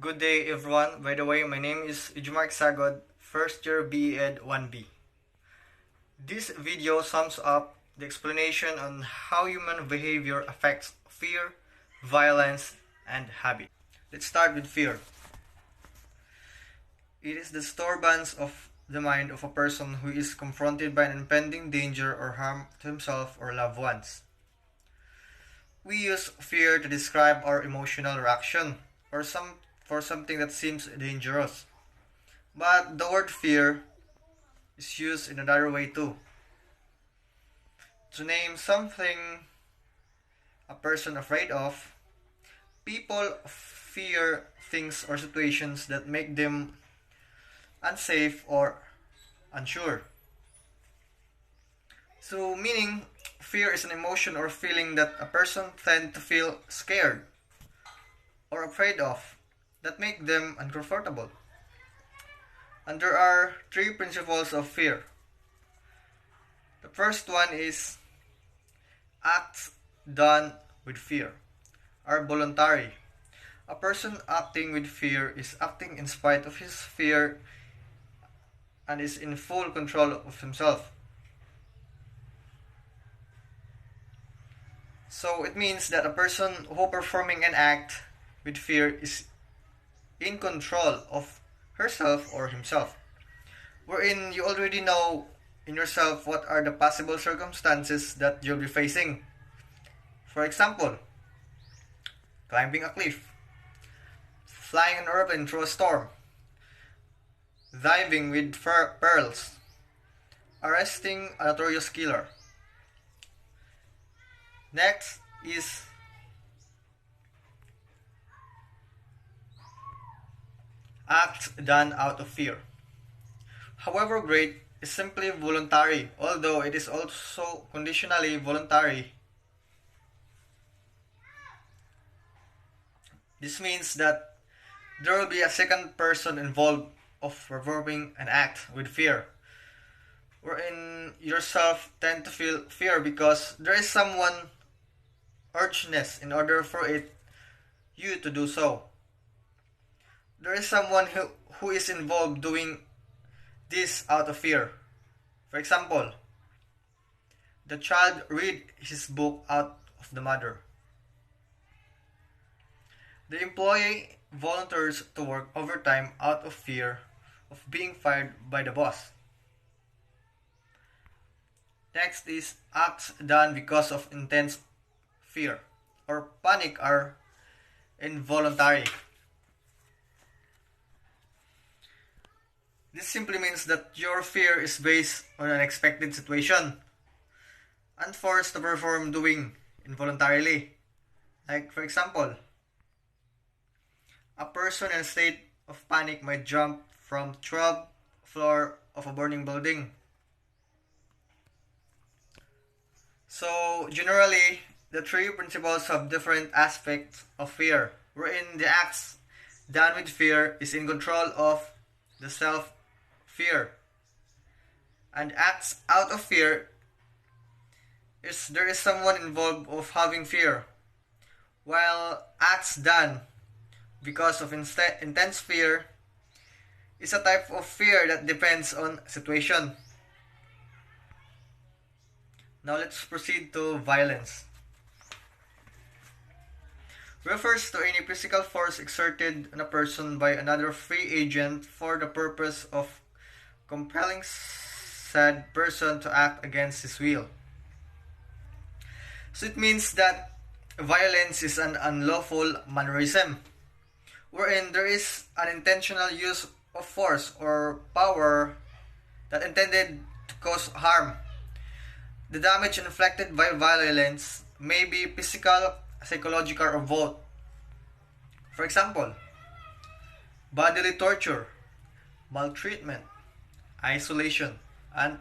Good day everyone. By the way, my name is Sag-od, first year BE-Ed 1B. This video sums up the explanation on how human behavior affects fear, violence, and habit. Let's start with fear. It is the disturbance of the mind of a person who is confronted by an impending danger or harm to himself or loved ones. We use fear to describe our emotional reaction or for something that seems dangerous. But the word fear is used in another way too. To name something a person afraid of, people fear things or situations that make them unsafe or unsure. So meaning, fear is an emotion or feeling that a person tends to feel scared or afraid of that make them uncomfortable. And there are three principles of fear. The first one is acts done with fear are voluntary. A person acting with fear is acting in spite of his fear and is in full control of himself. So it means that a person who performing an act with fear is in control of herself or himself, wherein you already know in yourself what are the possible circumstances that you'll be facing. For example, climbing a cliff, flying an airplane through a storm, diving with pearls, arresting a notorious killer. Next is acts done out of fear. However great is simply voluntary, although it is also conditionally voluntary. This means that there will be a second person involved of performing an act with fear, wherein yourself tend to feel fear because there is someone urgeness in order for you to do so. There is someone who is involved doing this out of fear. For example, the child read his book out of the mother. The employee volunteers to work overtime out of fear of being fired by the boss. Next is acts done because of intense fear or panic are involuntary. This simply means that your fear is based on an unexpected situation and forced to perform doing involuntarily. Like for example, a person in a state of panic might jump from 12th floor of a burning building. So generally, the three principles have different aspects of fear, wherein the acts done with fear is in control of the self-fear, and acts out of fear is there is someone involved of having fear, while acts done because of intense fear is a type of fear that depends on situation. Now let's proceed to violence. Refers to any physical force exerted on a person by another free agent for the purpose of compelling said person to act against his will. So it means that violence is an unlawful mannerism, wherein there is an intentional use of force or power that intended to cause harm. The damage inflicted by violence may be physical, psychological, or both. For example, bodily torture, maltreatment, isolation, and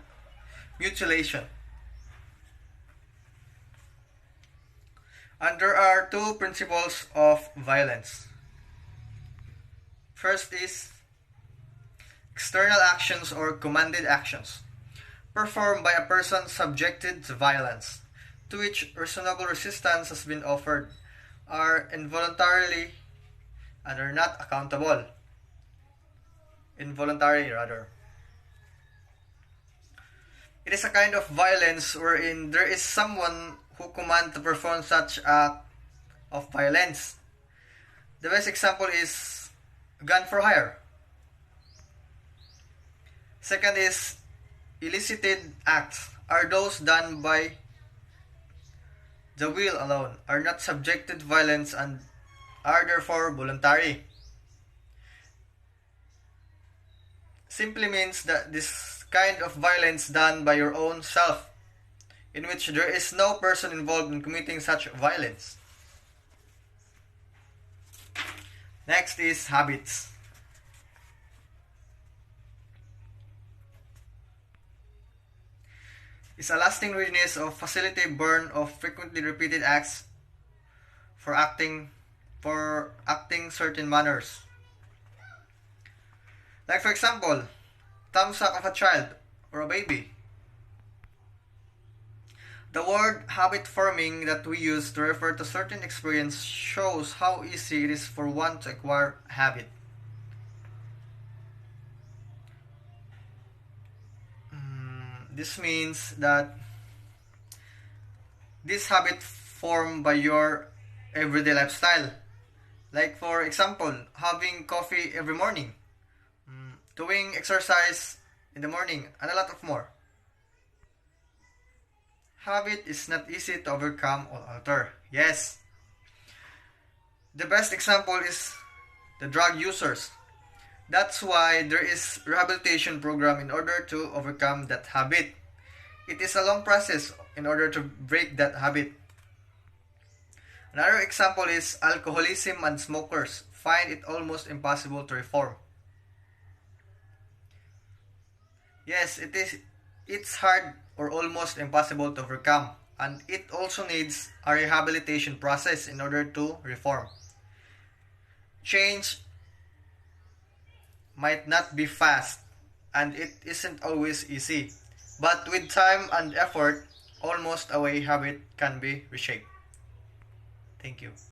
mutilation. And there are two principles of violence. First is external actions or commanded actions performed by a person subjected to violence, to which reasonable resistance has been offered, are involuntarily and are not accountable. Involuntary, rather. It is a kind of violence wherein there is someone who commands to perform such act of violence. The best example is gun for hire. Second is elicited acts are those done by the will alone, are not subjected to violence, and are therefore voluntary. Simply means that this kind of violence done by your own self, in which there is no person involved in committing such violence. Next is habits. Is a lasting readiness of facility burn of frequently repeated acts for acting certain manners. Like for example, thumb suck of a child or a baby. The word habit forming that we use to refer to certain experience shows how easy it is for one to acquire habit. This means that this habit formed by your everyday lifestyle. Like for example, having coffee every morning, doing exercise in the morning, and a lot of more. Habit is not easy to overcome or alter. Yes. The best example is the drug users. That's why there is rehabilitation program in order to overcome that habit. It is a long process in order to break that habit. Another example is alcoholism and smokers find it almost impossible to reform. Yes, it's hard or almost impossible to overcome, and it also needs a rehabilitation process in order to reform. Change might not be fast, and it isn't always easy, but with time and effort, almost a way habit can be reshaped. Thank you.